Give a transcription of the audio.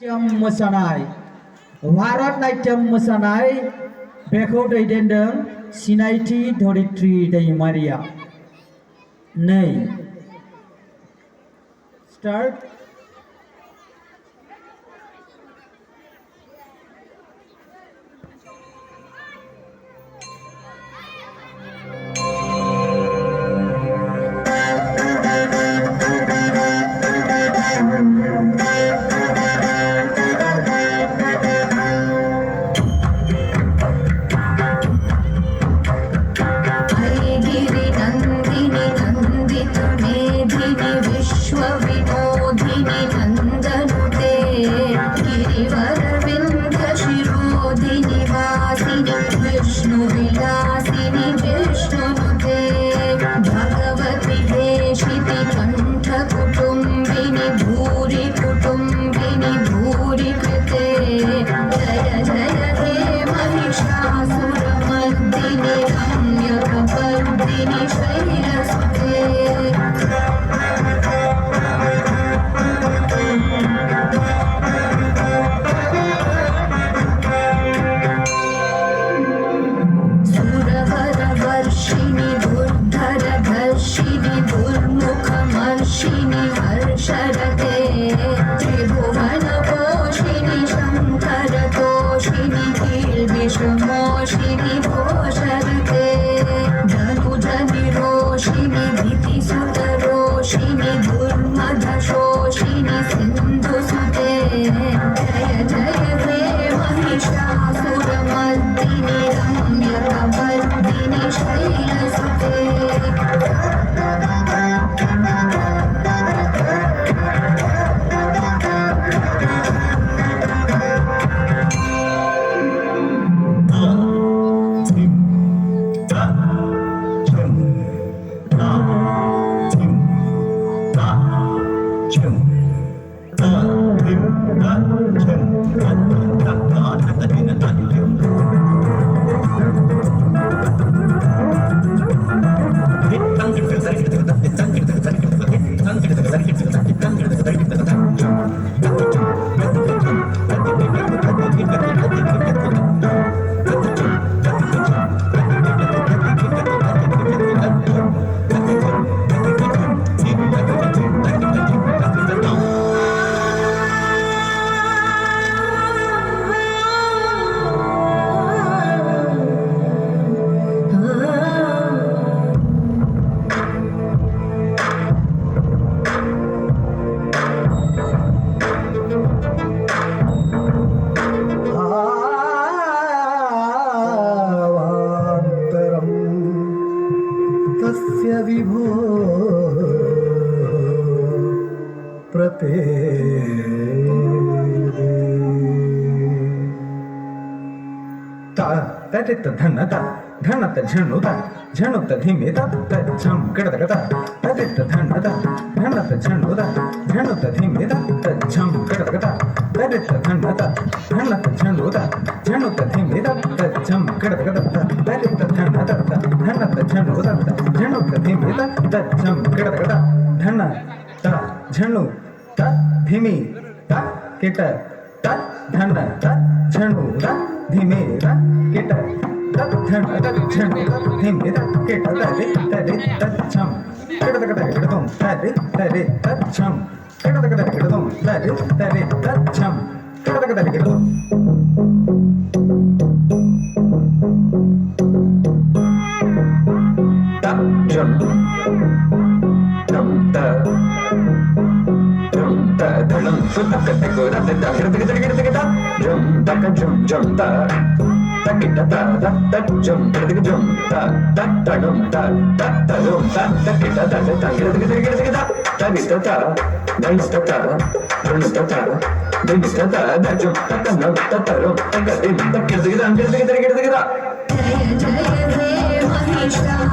नाट्यम मोसानाय भारत नाट्यम मोसानाय बेखौ दैदेनदों सिनायथि धरित्री दैमारिया। नै स्टार्ट। विभो प्रते तदित धनत धनत झणुत झणुत धिमित तज्झम गडगत तदित धनत धनत झणुत झणुत धिमित तज्झम गडगत तदित धनत धनत झणुत झणुत धिमित तज्झम गडगत तदित धनत धनत झणुत झणुत धिमित तज्झम गडगत धन त झणु त धिमि त किट त धन त झणु त धिमे त किट त धन त झणु त धिमे त किट तरे तरे तच्छम किटतकटकिटतुम तरे तरे तच्छम किटतकटकिटतुम तरे तरे तच्छम किटतकटकिटतुम तच्छम धनम सुतक तकोरा तक किटतकटकिटतक जम तक जम जम ता तकिट ता तक जम तक जम ता तडम ता तडम ता तकिट ता तकिटतकटकिटतक तगिट ता दइस्ट ता रणस्ट ता दइस्ट ता दजम तकन ततरम तकदिम तकिटतकटकिटतक जय जय हे महिषा